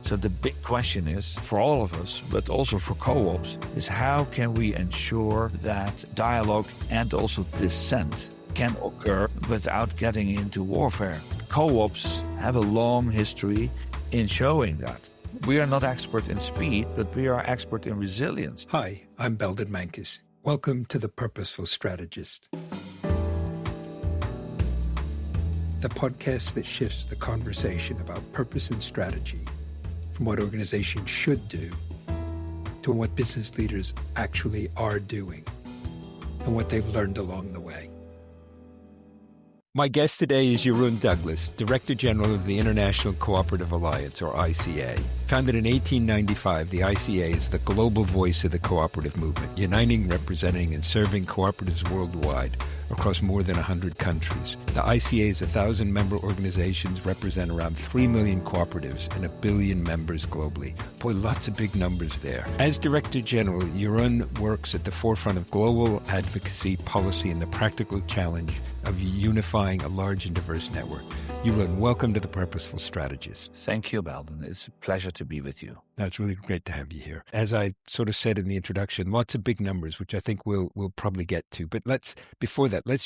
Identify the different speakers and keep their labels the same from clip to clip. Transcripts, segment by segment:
Speaker 1: So the big question is, for all of us, but also for co-ops, is how can we ensure that dialogue and also dissent can occur without getting into warfare? Co-ops have a long history in showing that. We are not expert in speed, but we are expert in resilience.
Speaker 2: Hi, I'm Belden Menkus. Welcome to the Purposeful Strategist, the podcast that shifts the conversation about purpose and strategy from what organizations should do to what business leaders actually are doing and what they've learned along the way. My guest today is Jeroen Douglas, Director General of the International Cooperative Alliance, or ICA. Founded in 1895, the ICA is the global voice of the cooperative movement, uniting, representing, and serving cooperatives worldwide across more than 100 countries. The ICA's 1,000-member organizations represent around 3 million cooperatives and 1 billion members globally. Boy, lots of big numbers there. As Director General, Jeroen works at the forefront of global advocacy, policy, and the practical challenge of unifying a large and diverse network. Jeroen, welcome to the Purposeful Strategist.
Speaker 1: Thank you, Belden. It's a pleasure to be with you.
Speaker 2: It's really great to have you here. As I sort of said in the introduction, lots of big numbers, which I think we'll probably get to. But let's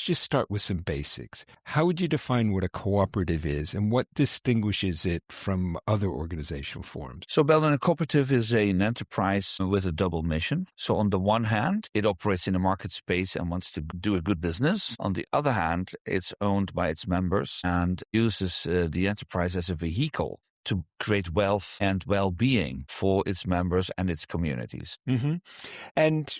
Speaker 2: just start with some basics. How would you define what a cooperative is, and what distinguishes it from other organizational forms?
Speaker 1: So, Belden, a cooperative is an enterprise with a double mission. So, on the one hand, it operates in a market space and wants to do a good business. On the other hand, it's owned by its members and uses the enterprise as a vehicle to create wealth and well-being for its members and its communities.
Speaker 2: Mm-hmm. And,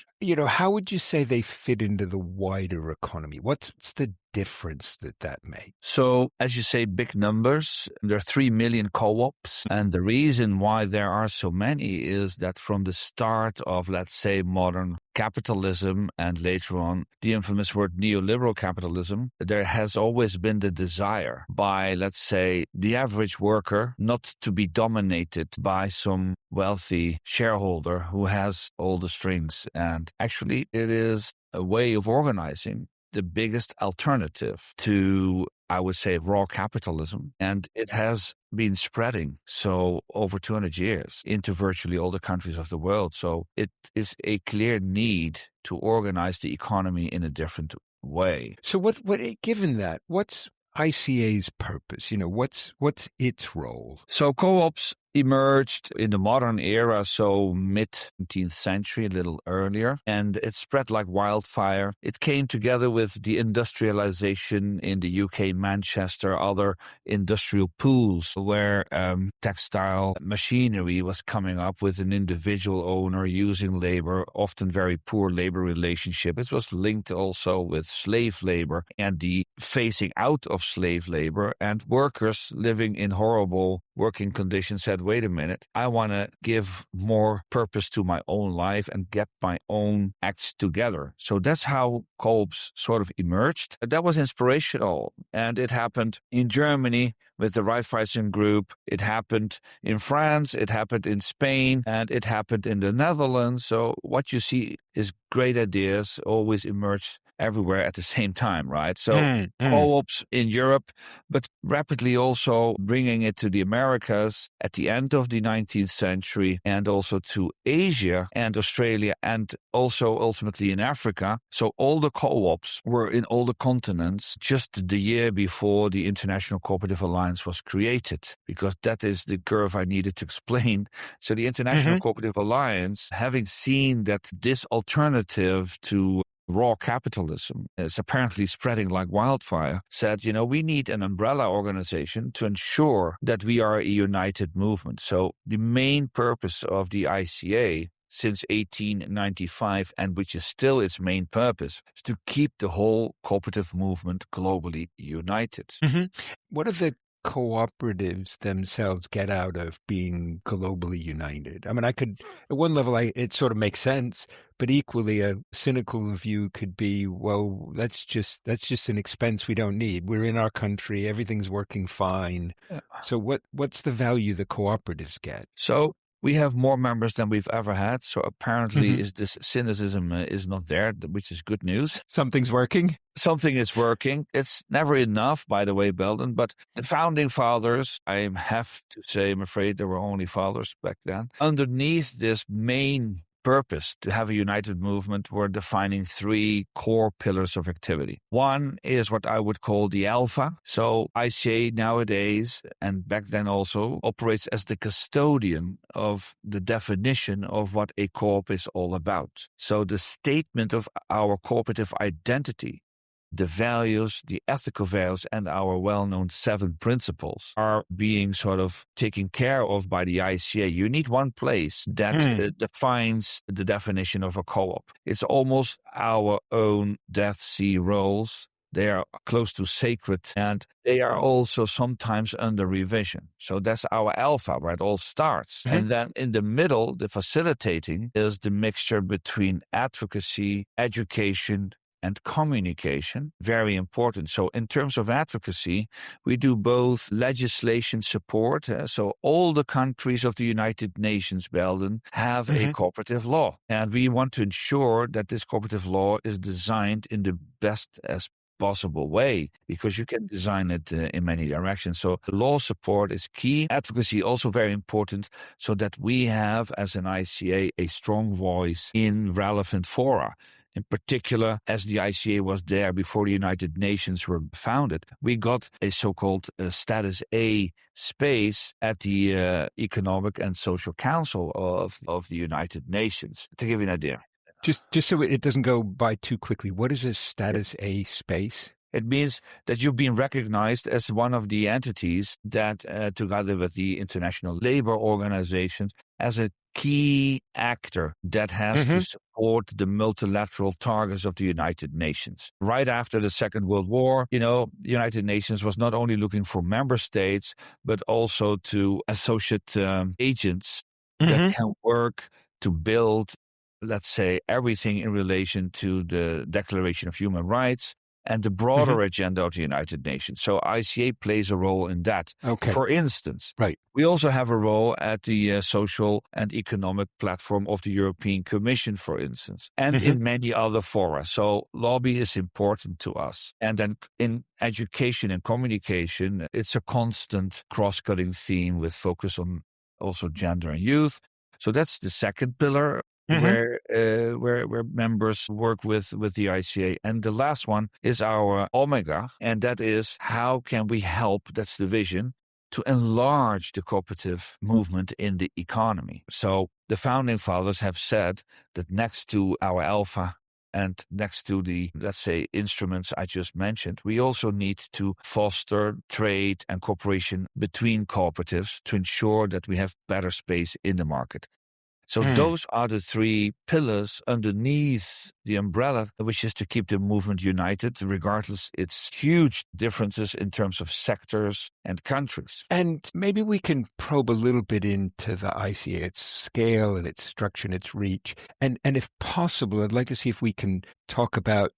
Speaker 2: how would you say they fit into the wider economy? What's the difference that makes?
Speaker 1: So, as you say, big numbers. There are 3 million co-ops. And the reason why there are so many is that from the start of, let's say, modern capitalism and later on the infamous word neoliberal capitalism, there has always been the desire by, let's say, the average worker not to be dominated by some wealthy shareholder who has all the strings. And actually, it is a way of organizing the biggest alternative to, I would say, raw capitalism. And it has been spreading so over 200 years into virtually all the countries of the world. So it is a clear need to organize the economy in a different way.
Speaker 2: So what given that, what's ICA's purpose? What's its role?
Speaker 1: So co-ops emerged in the modern era, so mid-19th century, a little earlier, and it spread like wildfire. It came together with the industrialization in the UK, Manchester, other industrial pools where textile machinery was coming up with an individual owner using labor, often very poor labor relationship. It was linked also with slave labor and the phasing out of slave labor, and workers living in horrible working conditions said, wait a minute, I want to give more purpose to my own life and get my own acts together. So that's how co-ops sort of emerged. That was inspirational. And it happened in Germany with the Raiffeisen Group. It happened in France. It happened in Spain. And it happened in the Netherlands. So what you see is great ideas always emerge everywhere at the same time, right? So co-ops in Europe, but rapidly also bringing it to the Americas at the end of the 19th century and also to Asia and Australia and also ultimately in Africa. So all the co-ops were in all the continents just the year before the International Cooperative Alliance was created, because that is the curve I needed to explain. So the International Cooperative Alliance, having seen that this alternative to raw capitalism is apparently spreading like wildfire, said, we need an umbrella organization to ensure that we are a united movement. So the main purpose of the ICA since 1895, and which is still its main purpose, is to keep the whole cooperative movement globally united.
Speaker 2: What are the cooperatives themselves get out of being globally united? I mean, at one level, it sort of makes sense, but equally a cynical view could be, well, that's just an expense we don't need. We're in our country, everything's working fine. So what's the value the cooperatives get?
Speaker 1: So We have more members than we've ever had. So apparently this cynicism is not there, which is good news.
Speaker 3: Something's working.
Speaker 1: Something is working. It's never enough, by the way, Belden. But the founding fathers, I have to say, I'm afraid there were only fathers back then. Underneath this main purpose to have a united movement, we're defining 3 core pillars of activity. One is what I would call the alpha. So ICA nowadays, and back then also, operates as the custodian of the definition of what a co-op is all about. So the statement of our cooperative identity, the values, the ethical values, and our well-known 7 principles are being sort of taken care of by the ICA. You need one place that defines the definition of a co-op. It's almost our own Death Sea roles. They are close to sacred, and they are also sometimes under revision. So that's our alpha, where it all starts. And then in the middle, the facilitating is the mixture between advocacy, education, and communication, very important. So in terms of advocacy, we do both legislation support. So all the countries of the United Nations, Belden, have a cooperative law. And we want to ensure that this cooperative law is designed in the best as possible way, because you can design it in many directions. So law support is key. Advocacy also very important, so that we have, as an ICA, a strong voice in relevant fora. In particular, as the ICA was there before the United Nations were founded, we got a so-called status A space at the Economic and Social Council of the United Nations. To give you an idea.
Speaker 3: Just so it doesn't go by too quickly, what is a status A space?
Speaker 1: It means that you've been recognized as one of the entities that, together with the International Labor Organization, as a key actor that has to support the multilateral targets of the United Nations. Right after the Second World War, the United Nations was not only looking for member states, but also to associate agents that can work to build, let's say, everything in relation to the Declaration of Human Rights and the broader agenda of the United Nations. So ICA plays a role in that.
Speaker 3: Okay.
Speaker 1: For instance,
Speaker 3: right.
Speaker 1: We also have a role at the social and economic platform of the European Commission, for instance, and in many other fora. So lobby is important to us. And then in education and communication, it's a constant cross-cutting theme with focus on also gender and youth. So that's the second pillar. Where members work with the ICA. And the last one is our Omega, and that is how can we help, that's the vision, to enlarge the cooperative movement in the economy. So the founding fathers have said that next to our Alpha and next to the, let's say, instruments I just mentioned, we also need to foster trade and cooperation between cooperatives to ensure that we have better space in the market. So those are the 3 pillars underneath the umbrella, which is to keep the movement united, regardless its huge differences in terms of sectors and countries.
Speaker 3: And maybe we can probe a little bit into the ICA, its scale and its structure and its reach. And if possible, I'd like to see if we can talk about,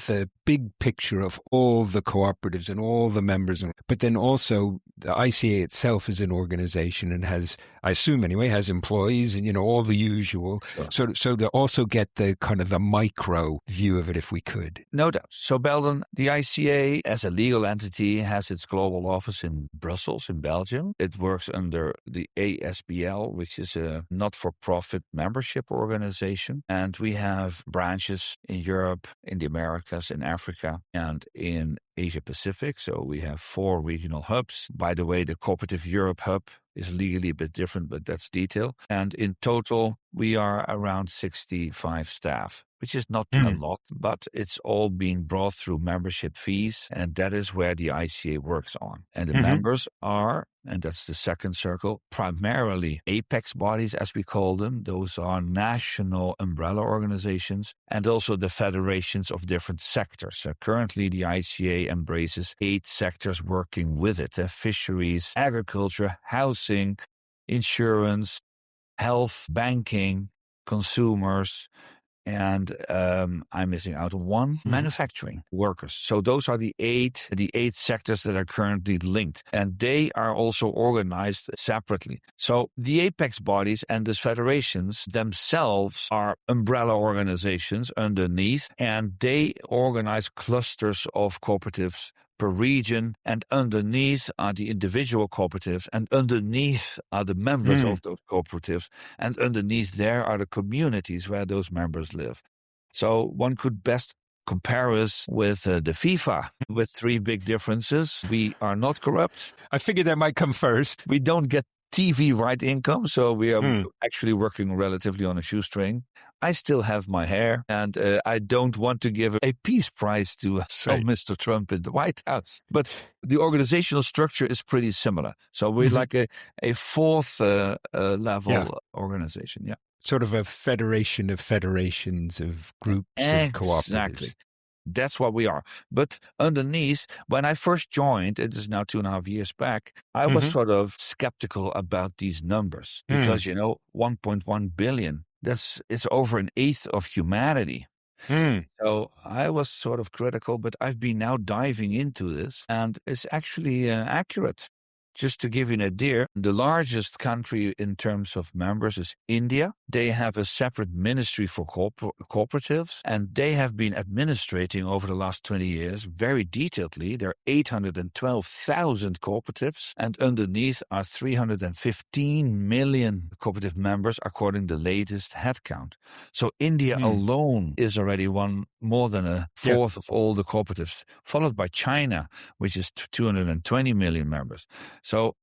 Speaker 3: the big picture of all the cooperatives and all the members, but then also the ICA itself is an organization and has, I assume anyway, has employees and, all the usual. Sure. So to also get the kind of the micro view of it, if we could.
Speaker 1: No doubt. So Belden, the ICA as a legal entity has its global office in Brussels, in Belgium. It works under the ASBL, which is a not-for-profit membership organization. And we have branches in Europe, in the Americas, in Africa, and in Asia Pacific. So we have 4 regional hubs. By the way, the Cooperative Europe hub is legally a bit different, but that's detail. And in total, we are around 65 staff, which is not a lot, but it's all being brought through membership fees. And that is where the ICA works on. And the members are, and that's the second circle, primarily apex bodies, as we call them. Those are national umbrella organizations and also the federations of different sectors. So currently, the ICA embraces 8 sectors working with it: fisheries, agriculture, housing, insurance, health, banking, consumers, and I'm missing out on one, manufacturing workers. So those are the eight sectors that are currently linked, and they are also organized separately. So the apex bodies and the federations themselves are umbrella organizations underneath, and they organize clusters of cooperatives per region, and underneath are the individual cooperatives, and underneath are the members of those cooperatives, and underneath there are the communities where those members live. So one could best compare us with the FIFA, with three big differences. We are not corrupt.
Speaker 3: I figured that might come first.
Speaker 1: We don't get TV right income, so we are actually working relatively on a shoestring. I still have my hair, and I don't want to give a peace prize to Mr. Trump in the White House. But the organizational structure is pretty similar. So we're like a fourth level organization,
Speaker 3: Sort of a federation of federations of groups of cooperatives.
Speaker 1: Exactly. That's what we are. But underneath, when I first joined, it is now 2.5 years back, I was sort of skeptical about these numbers because, 1.1 billion, it's over an eighth of humanity. So I was sort of critical, but I've been now diving into this, and it's actually accurate. Just to give you an idea, the largest country in terms of members is India. They have a separate ministry for cooperatives, and they have been administrating over the last 20 years very detailedly. There are 812,000 cooperatives, and underneath are 315 million cooperative members according to the latest headcount. So India alone is already more than a fourth of all the cooperatives, followed by China, which is 220 million members. So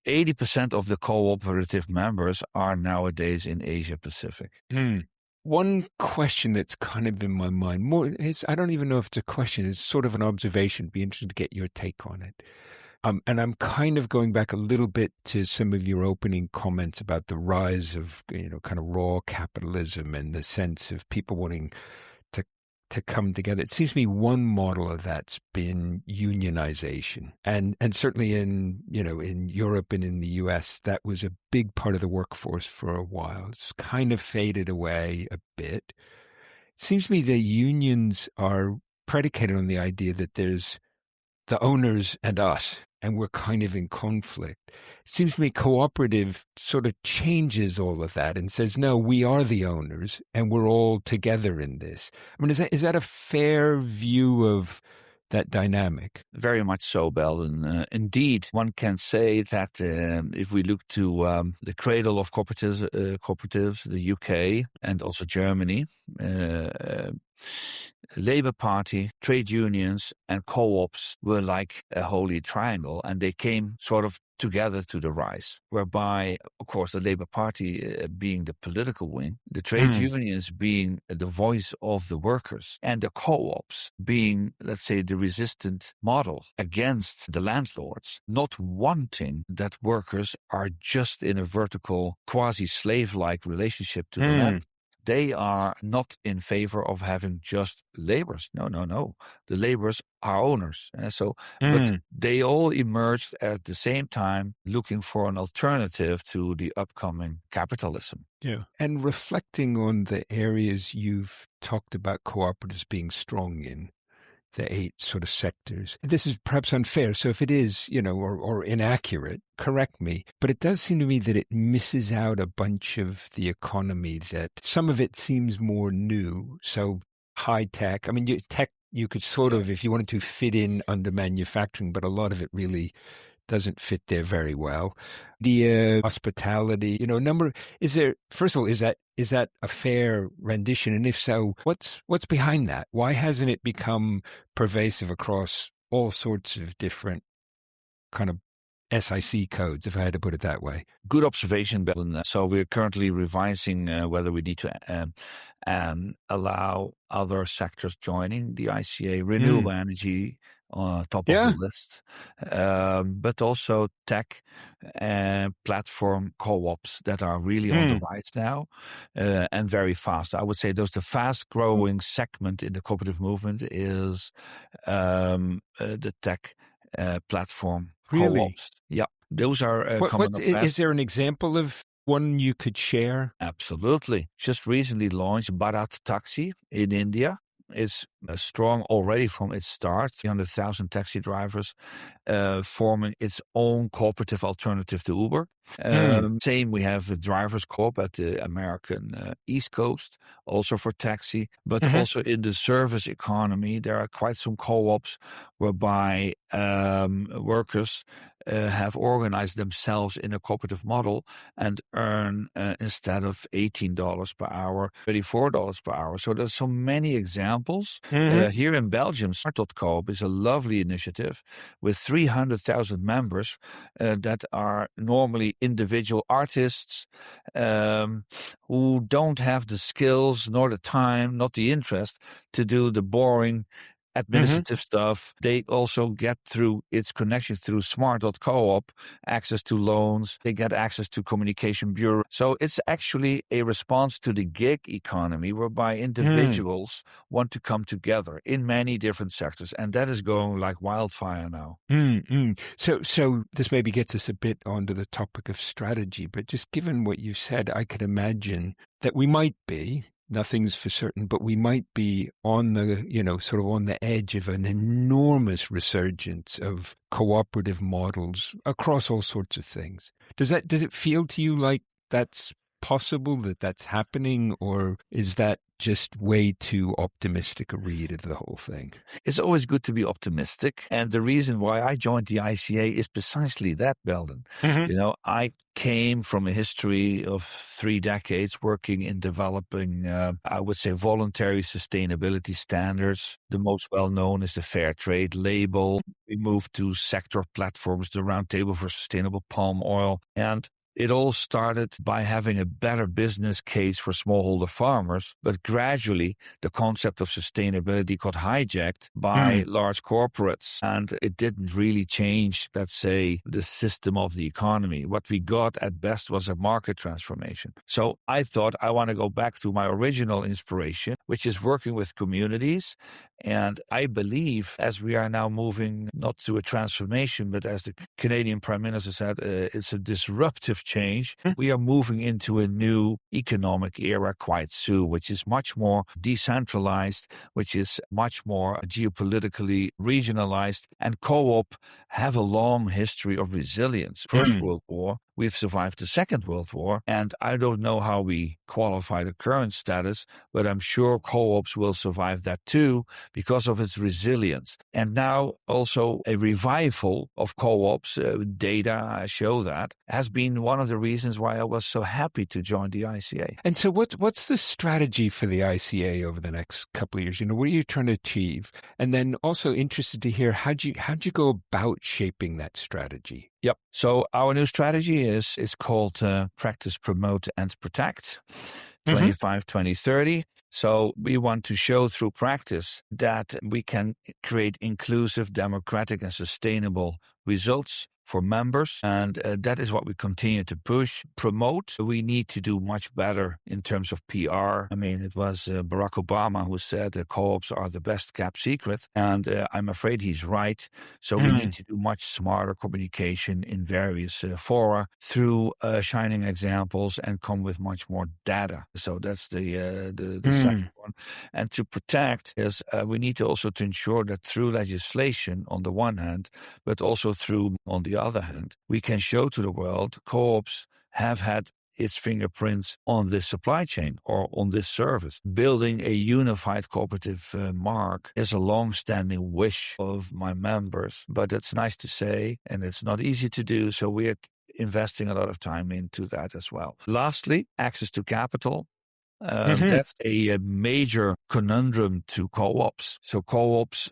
Speaker 1: 80% of the cooperative members are nowadays in Asia Pacific.
Speaker 3: One question that's kind of in my mind, I don't even know if it's a question, it's sort of an observation. It'd be interesting to get your take on it. And I'm kind of going back a little bit to some of your opening comments about the rise of, kind of raw capitalism and the sense of people wanting to come together. It seems to me one model of that's been unionization. And certainly in Europe and in the US, that was a big part of the workforce for a while. It's kind of faded away a bit. It seems to me the unions are predicated on the idea that there's the owners and us, and we're kind of in conflict. It seems to me cooperative sort of changes all of that and says, no, we are the owners and we're all together in this. I mean, is that a fair view of that dynamic?
Speaker 1: Very much so, Belden. Indeed, one can say that if we look to the cradle of cooperatives, the UK and also Germany, Labour Party, trade unions, and co-ops were like a holy triangle, and they came sort of together to the rise, whereby, of course, the Labour Party being the political wing, the trade unions being the voice of the workers, and the co-ops being, let's say, the resistant model against the landlords, not wanting that workers are just in a vertical, quasi-slave-like relationship to the land. They are not in favor of having just laborers. No. The laborers are owners. But they all emerged at the same time looking for an alternative to the upcoming capitalism.
Speaker 3: Yeah. And reflecting on the areas you've talked about cooperatives being strong in, the 8 sort of sectors. This is perhaps unfair. So if it is, or inaccurate, correct me. But it does seem to me that it misses out a bunch of the economy, that some of it seems more new. So high tech. I mean, tech, you could sort of, if you wanted to, fit in under manufacturing, but a lot of it really doesn't fit there very well. The hospitality, first of all, is that a fair rendition? And if so, what's behind that? Why hasn't it become pervasive across all sorts of different kind of SIC codes, if I had to put it that way?
Speaker 1: Good observation, Belden. So we're currently revising whether we need to allow other sectors joining the ICA, renewable energy, top of the list, but also tech and platform co-ops that are really on the rise now and very fast. I would say the fast-growing segment in the cooperative movement is the tech platform co-ops. Yeah, those are coming up fast.
Speaker 3: Is there an example of one you could share?
Speaker 1: Absolutely. Just recently launched Bharat Taxi in India. It's strong already from its start, 300,000 taxi drivers forming its own cooperative alternative to Uber. Same, we have a drivers co-op at the American East Coast, also for taxi, but also in the service economy, there are quite some co-ops whereby workers have organized themselves in a cooperative model and earn, instead of $18 per hour, $34 per hour. So there's so many examples. Here in Belgium, Smart.coop is a lovely initiative with 300,000 members that are normally individual artists who don't have the skills, nor the time, not the interest to do the boring administrative stuff. They also get through its connection through Smart.coop access to loans. They get access to communication bureau. So it's actually a response to the gig economy whereby individuals want to come together in many different sectors. And that is going like wildfire now.
Speaker 3: So this maybe gets us a bit onto the topic of strategy, but just given what you said, I could imagine that we might be, nothing's for certain, but we might be on the, sort of on the edge of an enormous resurgence of cooperative models across all sorts of things. Does it feel to you like that's possible, that's happening, or is that just way too optimistic a read of the whole thing?
Speaker 1: It's always good to be optimistic. And the reason why I joined the ICA is precisely that, Belden. I came from a history of 3 decades working in developing, I would say, voluntary sustainability standards. The most well-known is the Fair Trade label. We moved to sector platforms, the Roundtable for Sustainable Palm Oil. And it all started by having a better business case for smallholder farmers, but gradually the concept of sustainability got hijacked by large corporates, and it didn't really change, let's say, the system of the economy. What we got at best was a market transformation. So I thought I want to go back to my original inspiration, which is working with communities. And I believe as we are now moving not to a transformation, but as the Canadian Prime Minister said, it's a disruptive change. We are moving into a new economic era quite soon, which is much more decentralized, which is much more geopolitically regionalized. And co-op have a long history of resilience. First World War, we've survived the Second World War, and I don't know how we qualify the current status, but I'm sure co-ops will survive that too because of its resilience. And now also a revival of co-ops, data show that, has been one of the reasons why I was so happy to join the ICA.
Speaker 3: And so what's the strategy for the ICA over the next couple of years? What are you trying to achieve? And then also interested to hear how'd you go about shaping that strategy?
Speaker 1: Yep. So our new strategy is called Practice, Promote, and Protect 25-20-30. So we want to show through practice that we can create inclusive, democratic, and sustainable results for members. And that is what we continue to push. Promote, we need to do much better in terms of PR. I mean, it was Barack Obama who said the co-ops are the best kept secret. And I'm afraid he's right. So we need to do much smarter communication in various fora through shining examples and come with much more data. So that's the second one. And to protect is we need to also to ensure that through legislation on the one hand, but also through on the other hand, we can show to the world co-ops have had its fingerprints on this supply chain or on this service. Building a unified cooperative mark is a long-standing wish of my members, but it's nice to say, and it's not easy to do, so we're investing a lot of time into that as well. Lastly, access to capital. That's a major conundrum to co-ops. So co-ops,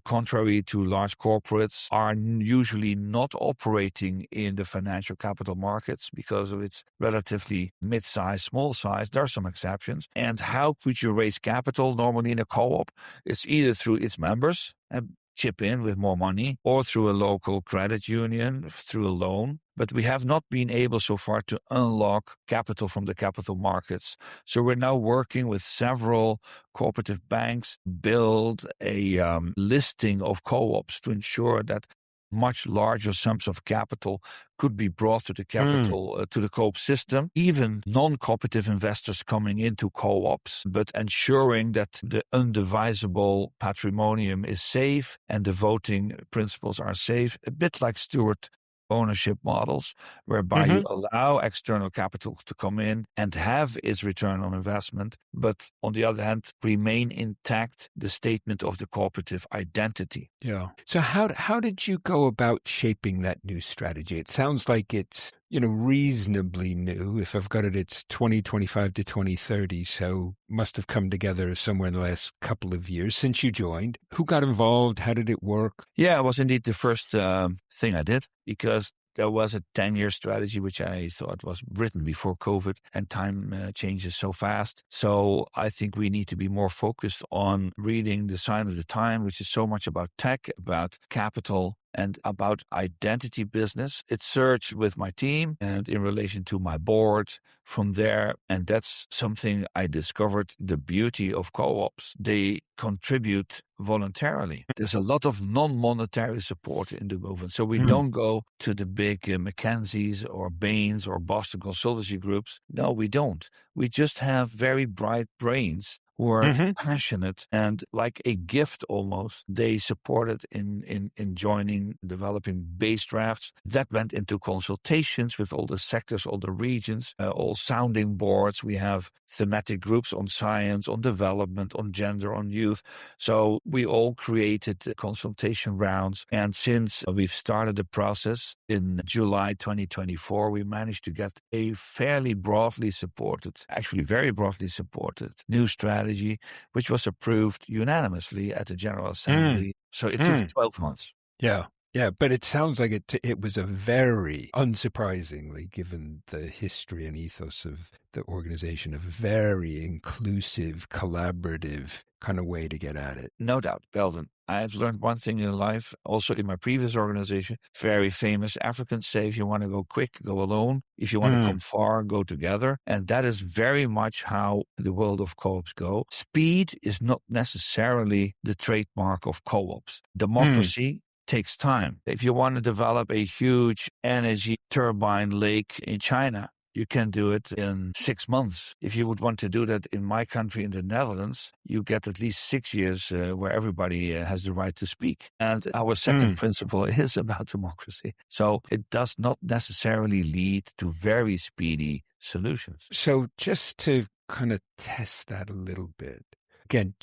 Speaker 1: contrary to large corporates, are usually not operating in the financial capital markets because of its relatively mid-size, small size. There are some exceptions. And how could you raise capital normally in a co-op? It's either through its members and chip in with more money, or through a local credit union, through a loan. But we have not been able so far to unlock capital from the capital markets. So we're now working with several cooperative banks, build a listing of co-ops to ensure that much larger sums of capital could be brought to the capital, to the co-op system, even non-cooperative investors coming into co-ops, but ensuring that the undivisible patrimonium is safe and the voting principles are safe, a bit like steward ownership models, whereby you allow external capital to come in and have its return on investment, but on the other hand, remain intact the statement of the cooperative identity.
Speaker 3: Yeah. So how did you go about shaping that new strategy? It sounds like it's, reasonably new. If I've got it, it's 2025 to 2030. So must have come together somewhere in the last couple of years since you joined. Who got involved? How did it work?
Speaker 1: Yeah, it was indeed the first thing I did, because there was a 10-year strategy, which I thought was written before COVID, and time changes so fast. So I think we need to be more focused on reading the sign of the time, which is so much about tech, about capital, and about identity business. It surged with my team and in relation to my board from there. And that's something I discovered, the beauty of co-ops. They contribute voluntarily. There's a lot of non-monetary support in the movement. So we don't go to the big McKinseys or Bains or Boston consultancy groups. No, we don't. We just have very bright brains who are passionate, and like a gift almost, they supported in joining, developing base drafts that went into consultations with all the sectors, all the regions, all sounding boards. We have thematic groups on science, on development, on gender, on youth. So we all created consultation rounds. And since we've started the process in July 2024, we managed to get a fairly broadly supported, actually very broadly supported new strategy, which was approved unanimously at the General Assembly. So it took 12 months.
Speaker 3: Yeah. Yeah, but it sounds like it was a very, unsurprisingly, given the history and ethos of the organization, a very inclusive, collaborative kind of way to get at it.
Speaker 1: No doubt, Belden. I've learned one thing in life, also in my previous organization, very famous Africans say, if you want to go quick, go alone. If you want to come far, go together. And that is very much how the world of co-ops go. Speed is not necessarily the trademark of co-ops. Democracy takes time. If you want to develop a huge energy turbine lake in China, you can do it in 6 months. If you would want to do that in my country, in the Netherlands, you get at least 6 years where everybody has the right to speak. And our second principle is about democracy. So it does not necessarily lead to very speedy solutions.
Speaker 3: So just to kind of test that a little bit, again,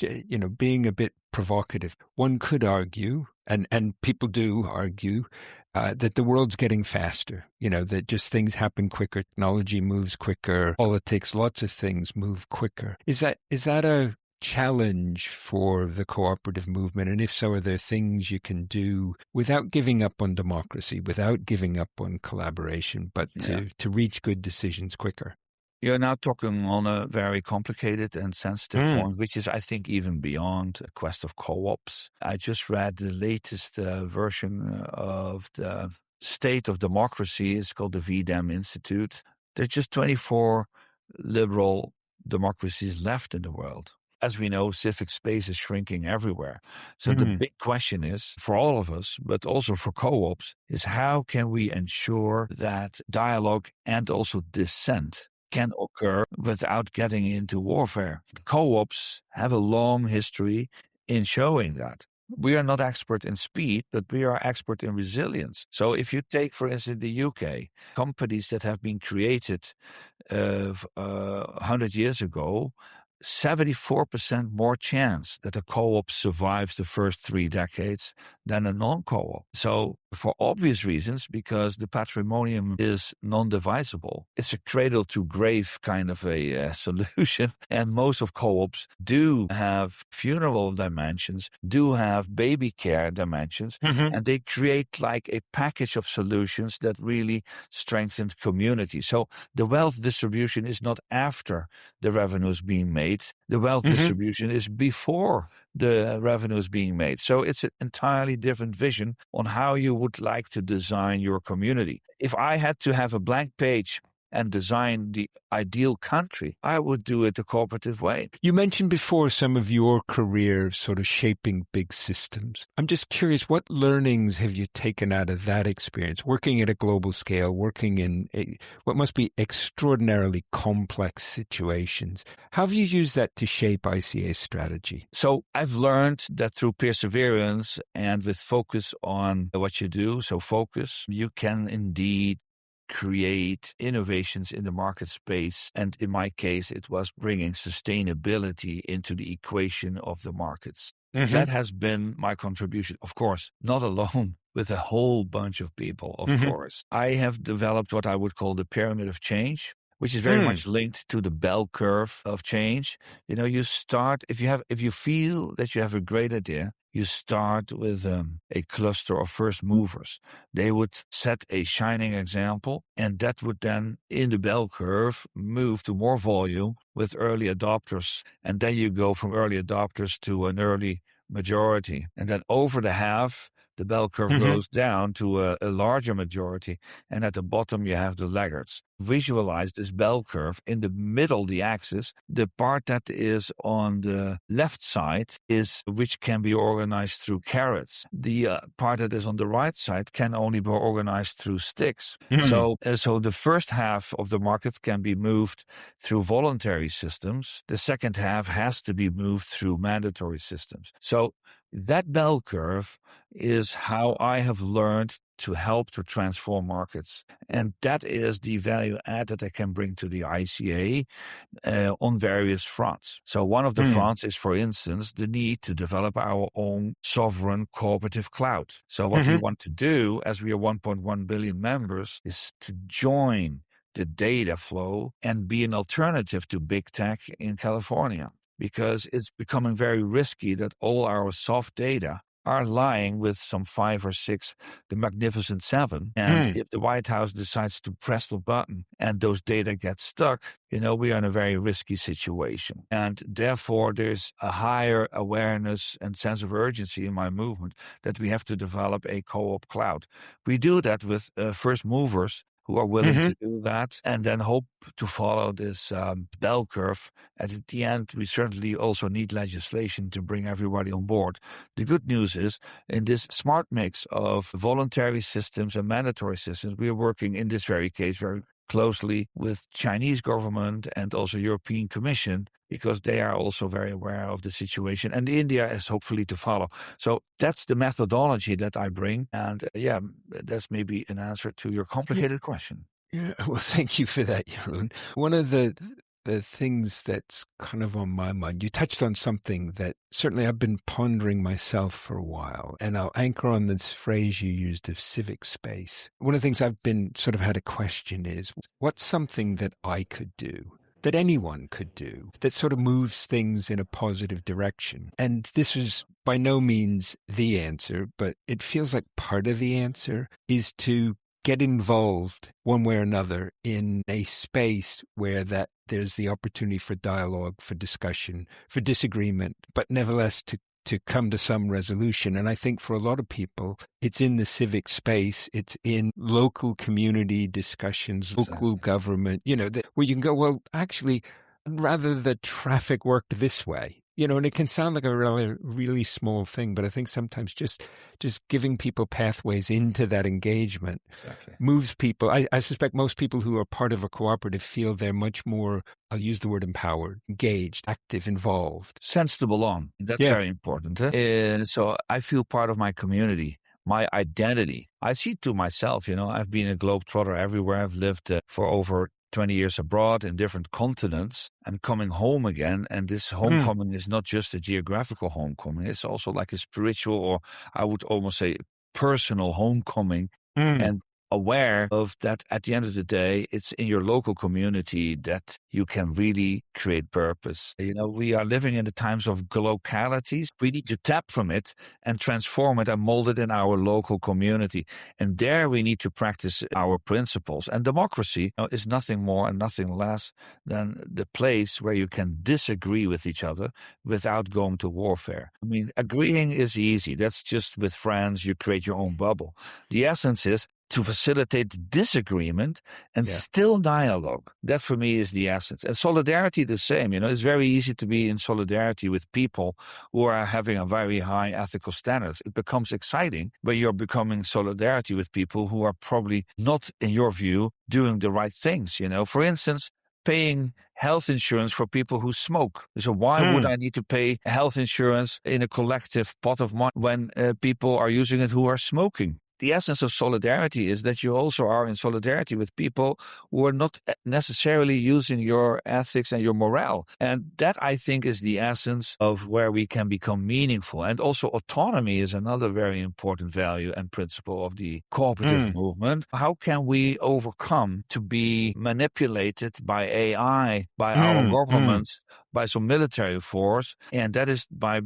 Speaker 3: being a bit provocative, one could argue, and people do argue, that the world's getting faster, that just things happen quicker, technology moves quicker, politics, lots of things move quicker. Is that a challenge for the cooperative movement? And if so, are there things you can do without giving up on democracy, without giving up on collaboration, but to reach good decisions quicker?
Speaker 1: You're now talking on a very complicated and sensitive point, which is, I think, even beyond a quest of co-ops. I just read the latest version of the State of Democracy. It's called the VDEM Institute. There's just 24 liberal democracies left in the world. As we know, civic space is shrinking everywhere. So the big question is, for all of us, but also for co-ops, is how can we ensure that dialogue and also dissent can occur without getting into warfare. Co-ops have a long history in showing that. We are not expert in speed, but we are expert in resilience. So if you take, for instance, the UK, companies that have been created 100 years ago, 74% more chance that a co-op survives the first 3 decades than a non-co-op. So for obvious reasons, because the patrimonium is non-divisible, it's a cradle-to-grave kind of a solution. And most of co-ops do have funeral dimensions, do have baby care dimensions, and they create like a package of solutions that really strengthen community. So the wealth distribution is not after the revenues being made. The wealth distribution is before the revenue is being made. So it's an entirely different vision on how you would like to design your community. If I had to have a blank page and design the ideal country, I would do it the cooperative way.
Speaker 3: You mentioned before some of your career sort of shaping big systems. I'm just curious, what learnings have you taken out of that experience, working at a global scale, working in what must be extraordinarily complex situations? How have you used that to shape ICA's strategy?
Speaker 1: So I've learned that through perseverance and with focus on what you do, so focus, you can indeed create innovations in the market space. And in my case, it was bringing sustainability into the equation of the markets.
Speaker 3: Mm-hmm.
Speaker 1: That has been my contribution. Of course, not alone, with a whole bunch of people, of
Speaker 3: Mm-hmm.
Speaker 1: course. I have developed what I would call the pyramid of change, which is very much linked to the bell curve of change. You know, you start, if you feel that you have a great idea, you start with a cluster of first movers. They would set a shining example, and that would then, in the bell curve, move to more volume with early adopters. And then you go from early adopters to an early majority. And then over the half, the bell curve goes down to a larger majority. And at the bottom, you have the laggards. Visualize this bell curve. In the middle, the axis, the part that is on the left side is which can be organized through carrots. The part that is on the right side can only be organized through sticks. So the first half of the market can be moved through voluntary systems. The second half has to be moved through mandatory systems. So that bell curve is how I have learned to help to transform markets. And that is the value add that I can bring to the ICA on various fronts. So one of the fronts is, for instance, the need to develop our own sovereign cooperative cloud. So what we want to do, as we are 1.1 billion members, is to join the data flow and be an alternative to big tech in California, because it's becoming very risky that all our soft data are lying with some 5 or 6, the Magnificent Seven. And if the White House decides to press the button and those data get stuck, you know, we are in a very risky situation. And therefore, there's a higher awareness and sense of urgency in my movement that we have to develop a co-op cloud. We do that with first movers who are willing to do that, and then hope to follow this bell curve. And at the end, we certainly also need legislation to bring everybody on board. The good news is, in this smart mix of voluntary systems and mandatory systems, we are working in this very case very closely with Chinese government and also European Commission, because they are also very aware of the situation. And India is hopefully to follow. So that's the methodology that I bring. And that's maybe an answer to your complicated question.
Speaker 3: Yeah, well, thank you for that, Jeroen. One of the things that's kind of on my mind, you touched on something that certainly I've been pondering myself for a while, and I'll anchor on this phrase you used of civic space. One of the things I've been sort of had a question is, what's something that I could do, that anyone could do, that sort of moves things in a positive direction? And this is by no means the answer, but it feels like part of the answer is to get involved one way or another in a space where that there's the opportunity for dialogue, for discussion, for disagreement, but nevertheless to come to some resolution. And I think for a lot of people, it's in the civic space, it's in local community discussions, local government, you know, where you can go, well, actually, I'd rather the traffic worked this way. You know, and it can sound like a really small thing, but I think sometimes just giving people pathways into that engagement moves people. I suspect most people who are part of a cooperative feel they're much more, I'll use the word empowered, engaged, active, involved.
Speaker 1: Sense to belong. That's very important. So I feel part of my community, my identity. I see it to myself, you know, I've been a globetrotter everywhere. I've lived for over 20 years abroad in different continents. I'm coming home again, and this homecoming is not just a geographical homecoming. It's also like a spiritual, or I would almost say personal homecoming, and aware of that at the end of the day, it's in your local community that you can really create purpose. You know, we are living in the times of localities. We need to tap from it and transform it and mold it in our local community. And there we need to practice our principles. And democracy is nothing more and nothing less than the place where you can disagree with each other without going to warfare. I mean, agreeing is easy. That's just with friends. You create your own bubble. The essence is to facilitate disagreement and still dialogue. That for me is the essence. And solidarity the same. It's very easy to be in solidarity with people who are having a very high ethical standards. It becomes exciting when you're becoming solidarity with people who are probably not, in your view, doing the right things. For instance, paying health insurance for people who smoke. So why would I need to pay health insurance in a collective pot of money when people are using it who are smoking? The essence of solidarity is that you also are in solidarity with people who are not necessarily using your ethics and your morale. And that, I think, is the essence of where we can become meaningful. And also autonomy is another very important value and principle of the cooperative movement. How can we overcome to be manipulated by AI, by our governments, by some military force? And that is by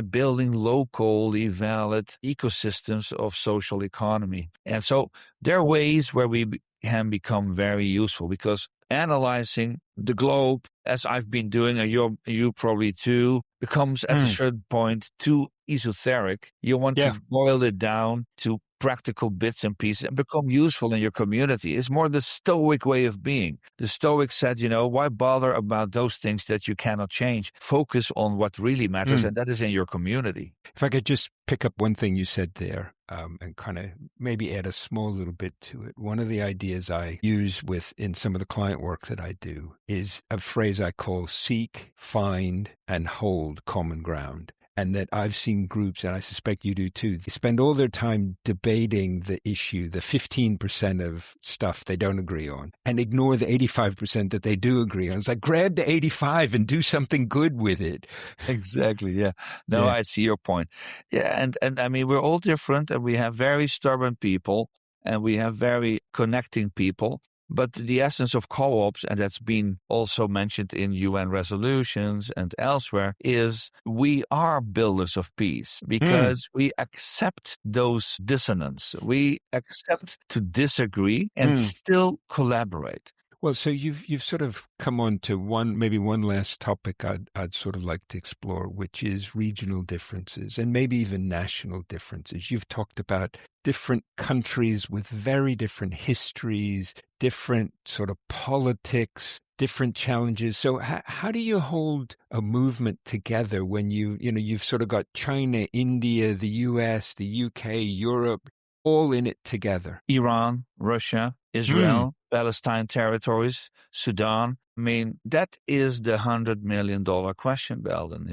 Speaker 1: building locally valid ecosystems of social economy. And so there are ways where we can become very useful, because analyzing the globe, as I've been doing, and you probably too, becomes at a certain point too esoteric. You want to boil it down to practical bits and pieces and become useful in your community. It's more the Stoic way of being. The Stoics said, why bother about those things that you cannot change? Focus on what really matters, and that is in your community.
Speaker 3: If I could just pick up one thing you said there, and kind of maybe add a small little bit to it. One of the ideas I use in some of the client work that I do is a phrase I call seek, find, and hold common ground. And that I've seen groups, and I suspect you do too, they spend all their time debating the issue, the 15% of stuff they don't agree on, and ignore the 85% that they do agree on. It's like, grab the 85 and do something good with it.
Speaker 1: Exactly, yeah. No, I see your point. Yeah, and I mean, we're all different, and we have very stubborn people, and we have very connecting people. But the essence of co-ops, and that's been also mentioned in UN resolutions and elsewhere, is we are builders of peace because we accept those dissonance. We accept to disagree and still collaborate.
Speaker 3: Well, so you've sort of come on to maybe one last topic I'd sort of like to explore, which is regional differences and maybe even national differences. You've talked about different countries with very different histories, different sort of politics, different challenges. So how do you hold a movement together when you've sort of got China, India, the US, the UK, Europe, all in it together?
Speaker 1: Iran, Russia, Israel, Palestine territories, Sudan. I mean, that is the $100 million question, Belden.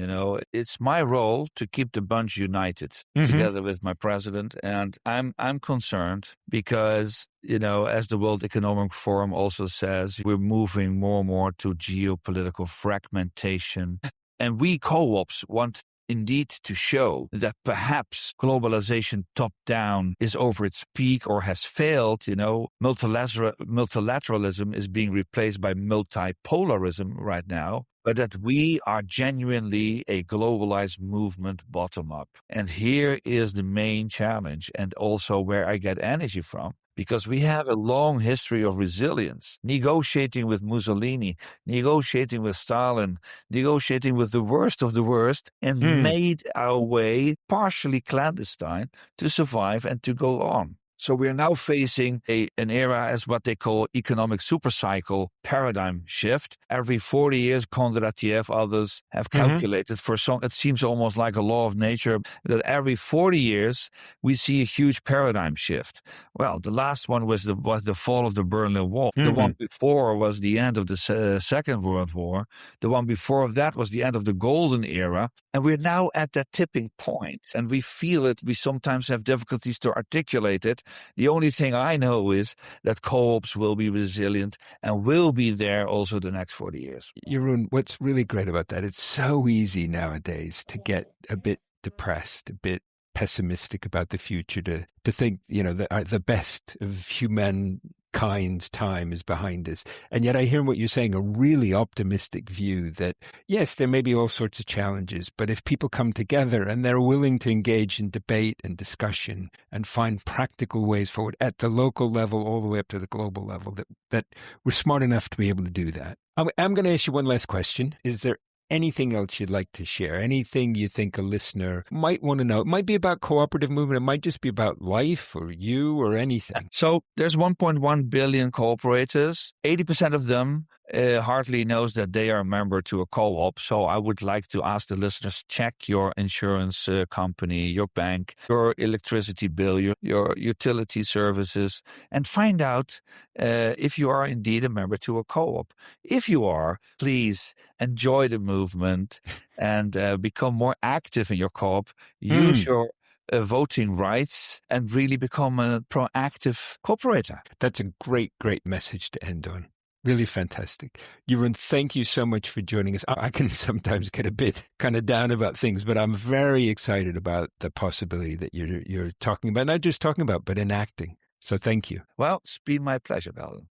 Speaker 1: It's my role to keep the bunch united together with my president. And I'm concerned because, as the World Economic Forum also says, we're moving more and more to geopolitical fragmentation. And we co-ops want indeed to show that perhaps globalization top-down is over its peak or has failed. Multilateralism is being replaced by multipolarism right now, but that we are genuinely a globalized movement bottom-up. And here is the main challenge, and also where I get energy from. Because we have a long history of resilience, negotiating with Mussolini, negotiating with Stalin, negotiating with the worst of the worst, and made our way partially clandestine to survive and to go on. So we are now facing an era as what they call economic supercycle paradigm shift. Every 40 years, Kondratiev, others have calculated for some, it seems almost like a law of nature, that every 40 years we see a huge paradigm shift. Well, the last one was the fall of the Berlin Wall. The one before was the end of the Second World War. The one before that was the end of the Golden Era. And we're now at that tipping point, and we feel it. We sometimes have difficulties to articulate it. The only thing I know is that co-ops will be resilient and will be there also the next 40 years.
Speaker 3: Jeroen, what's really great about that, it's so easy nowadays to get a bit depressed, a bit pessimistic about the future, to think, the best of humankind's time is behind us. And yet I hear what you're saying, a really optimistic view that, yes, there may be all sorts of challenges, but if people come together and they're willing to engage in debate and discussion and find practical ways forward at the local level all the way up to the global level, that we're smart enough to be able to do that. I'm going to ask you one last question. Is there anything else you'd like to share? Anything you think a listener might want to know? It might be about cooperative movement. It might just be about life or you or anything.
Speaker 1: So there's 1.1 billion cooperators. 80% of them hardly knows that they are a member to a co-op. So I would like to ask the listeners, check your insurance company, your bank, your electricity bill, your utility services, and find out if you are indeed a member to a co-op. If you are, please enjoy the movement and become more active in your co-op. Use your voting rights and really become a proactive cooperator.
Speaker 3: That's a great, great message to end on. Really fantastic. Jeroen, thank you so much for joining us. I can sometimes get a bit kind of down about things, but I'm very excited about the possibility that you're talking about, not just talking about, but enacting. So thank you.
Speaker 1: Well, it's been my pleasure, Belden.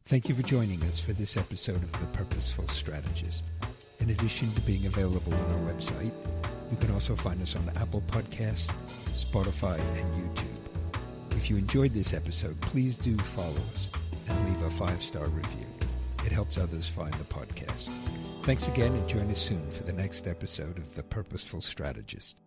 Speaker 2: Thank you for joining us for this episode of The Purposeful Strategist. In addition to being available on our website, you can also find us on Apple Podcasts, Spotify, and YouTube. If you enjoyed this episode, please do follow us and leave a 5-star review. It helps others find the podcast. Thanks again, and join us soon for the next episode of The Purposeful Strategist.